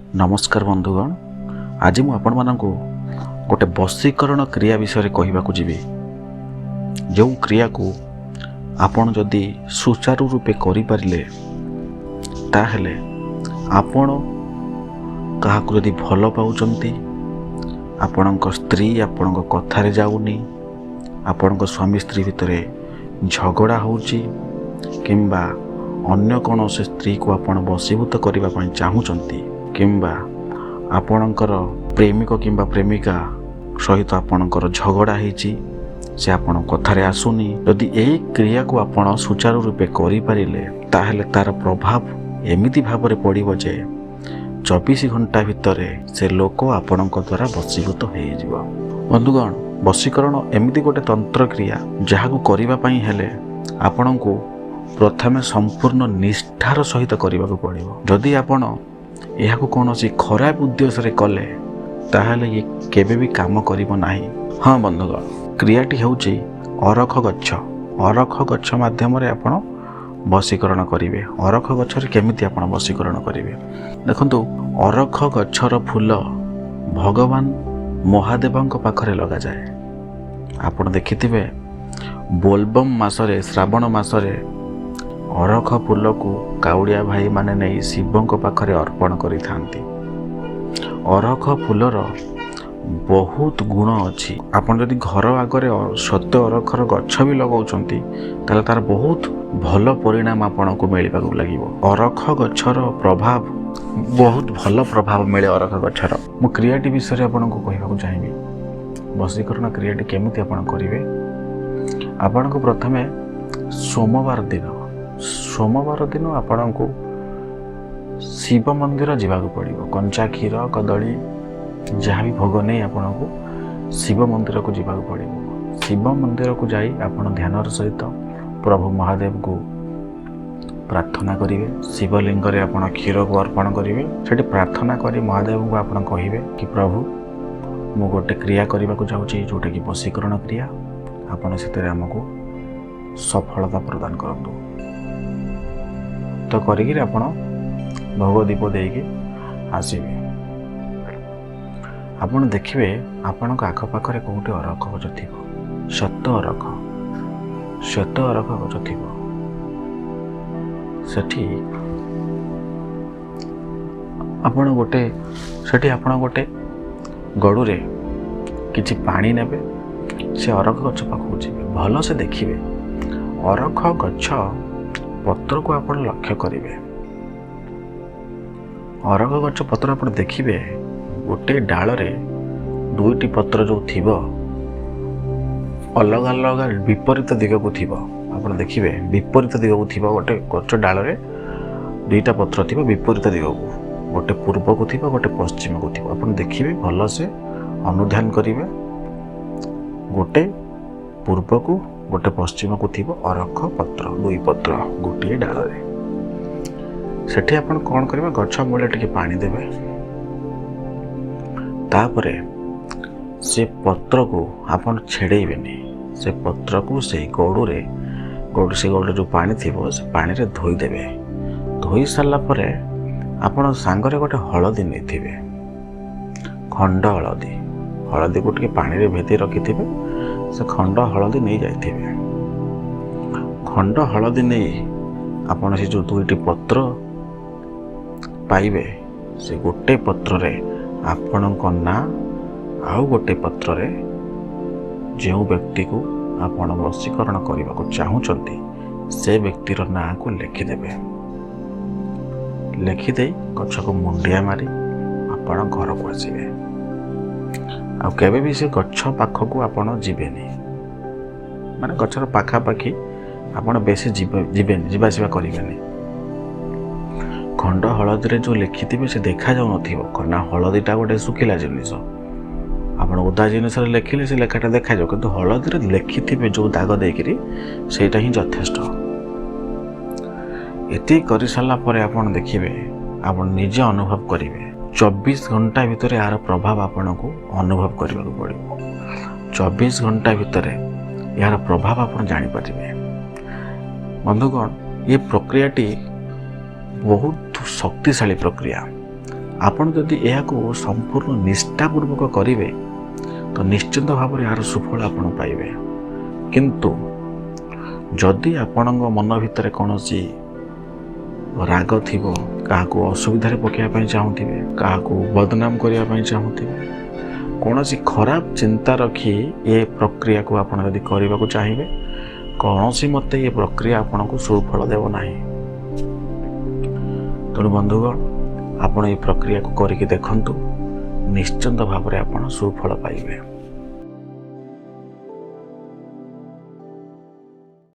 नमस्कार बंधुगण, आज मु आपण मानकु गोटे वशीकरण क्रिया विषय कहवाक जी। जो क्रिया को आपण जदि सुचारू रूपे करें ताहले आपण क्या जदि भल पाउचंती, आपण स्त्री आपण कथार जाऊनी, आपण स्वामी स्त्री भितर झगड़ा होची किंबा अन्य कौन से स्त्री को आपण वशीभूत करने चाहूँगी किंबा आपणकर प्रेमिक किंबा प्रेमिका सहित आपणकर झगड़ा होची से आपण कथार आसुनी। यदि यही क्रिया को आपण सुचारू रूपे करें ताहले तार प्रभाव एमिति भाव पड़ो जे 24 घंटा भितर से लोक आपण द्वारा वशीभूत हो। बंधुगण, वशीकरण एमिति गोटे तंत्र क्रिया जहाँ करने हेले आपण को प्रथमे संपूर्ण निष्ठार सहित करने पड़ो। जदि आपण यह कौन खराब उद्देश्य रे कले ताहले ये केबे भी काम करिबो नाही। हाँ बंधुगण, क्रियाटी होची अरख गच्छ। अरख गच्छ माध्यम रे आपण वशीकरण करिवे। अरख गच्छ रे केमिति आपण वशीकरण करिवे देखंतु, अरख गच्छर फूल भगवान महादेवंक पाखरे लगा जाए। आपण देखिथिबे बोलबम मासरे, श्रावण मासरे अरख फूल को काउड़िया भाई माने नहीं शिवंक पाखरे अर्पण करि थांती। अरख फूलर बहुत गुण अच्छी। आपण यदि घर आगरे सत्य अरखर गच्छ भी लगाउचंती ताले तार बहुत भल परिणाम आपण को मिलबा लागिवो। अरख गच्छर प्रभाव बहुत भल प्रभाव मिले। अरख गच्छर मु क्रियाटी विषय आपण को कहबा चाहिए। वशीकरण क्रियाटी केमिति आपण करिवे। आपण को प्रथमे सोमवार दिन आपण को शिव मंदिर जावाक पड़ो। कंचा क्षीर कदली जहाँ भी भोग नहीं आपण को शिव मंदिर को जावाक पड़ो। शिव मंदिर को जाई आपण ध्यान सहित प्रभु महादेव को प्रार्थना करेंगे। शिवलिंग रे आपण क्षीर को अर्पण करेंगे। सेठी प्रार्थना करी महादेव को आपण कहिबे कि प्रभु मु गोटे क्रिया करने को चाहूँगी जोटा कि वशीकरण क्रिया। आपण से आमको सफलता प्रदान करंतु। तो करिकी आपण भोग दीप देकी आसबे। आपण देखिए आपण आखपाखे कौटे अरख गच थी, शत अरख गच थी। सेठी आपण गोटे गड़ू रे किछि पानी नेबे। से अरख गच पाखु जीवे, भल से देखिए अरख गच पत्र को आपण लक्ष्य करेंगे। अरख गच पत्र आप देखिए गोटे डाल रे दुईटी पत्र जो थी अलग अलग विपरीत दिग को थी। आप देखिए विपरीत दिग को थी। गोटे गच डाल रे दुईटा पत्र थी विपरीत दिग को, गोटे पूर्व को थी गोटे पश्चिम को थी। आप देखिए भल से अनुध्यान करेंगे। गोटे पूर्व को गोटे पश्चिम को थी अरख पत्र, दुई पत्र गोटे डाल रे। सेठी आपण कौन करेंगे, गछ मूले टिके पानी देवे। तापरे से पत्र को आपण छेड़ेबेनी। से पत्र को से गड़ू रे जो पानी थी से पानी रे धोई देवे। धोई सारा पर आपण सांगरे गोटे हलदी नहीं थिबे, खंड हलदी को टिके पानी रे भेदी रखी थिबे। से खंड हलदी नहीं जाइथिबे। खंड हलदी नहीं आपण से जो दुईटी पत्र पाइबे, से गोटे पत्र रे आपण को ना आउ गोटे पत्र रे जो व्यक्ति को आपण वशीकरण करने को चाहूँगी से व्यक्तिर ना को लिखिदेवे। लिखिदे गछ को मुंडिया मारी आपण घर को आसबे। आ केबे भी से गछ पाख को आपण जीवेनी, माने गछर पाखापाखी आपण बेसी जीवेनी, जीवासीवा करेंगे। खंड हलदी जो लिखिथे से देखा जाऊ ना। हलदीटा गोटे सुखिला जिनिस, आप ओदा जिनिस लिखिले से लेखाटा देखा जाऊ, किंतु हलदी लिखिथे जो दाग देकरी सेटा ही यथेष्ट। एति कर सारा पर आपण देखिए, आप निजे अनुभव करेंगे। 24 घंटा भितर यार प्रभाव आपण को अनुभव करने को पड़ो। 24 घंटा भितर यार प्रभाव आप जानीपारे। बंधुगण, ये प्रक्रियाटी बहुत शक्तिशाली प्रक्रिया। ଆପଣ ଯଦି ଏହାକୁ ସମ୍ପୂର୍ଣ୍ଣ ନିଷ୍ଠାପୂର୍ବକ କରିବେ ତ ନିଶ୍ଚିନ୍ତ ଭାବରେ ଏହାର ସୁଫଳ ଆପଣ ପାଇବେ। କିନ୍ତୁ ଯଦି ଆପଣଙ୍କ ମନ ଭିତରେ କୌଣସି ରାଗ ଥିବ, କାହାକୁ ଅସୁବିଧାରେ ପକାଇବା ପାଇଁ ଚାହୁଁଥିବେ, କାହାକୁ ବଦନାମ କରିବା ପାଇଁ ଚାହୁଁଥିବେ, କୌଣସି ଖରାପ ଚିନ୍ତା ରଖି ଏ ପ୍ରକ୍ରିୟାକୁ ଆପଣ ଯଦି କରିବାକୁ ଚାହିଁବେ, କୌଣସି ମତେ ଏ ପ୍ରକ୍ରିୟା ଆପଣଙ୍କୁ ସୁଫଳ ଦେବ ନାହିଁ। ତେଣୁ ବନ୍ଧୁଗଣ, ଆପଣ ଏ ପ୍ରକ୍ରିୟାକୁ କରିକି ଦେଖନ୍ତୁ, ନିଶ୍ଚିନ୍ତ ଭାବରେ ଆପଣ ସୁଫଳ ପାଇବେ।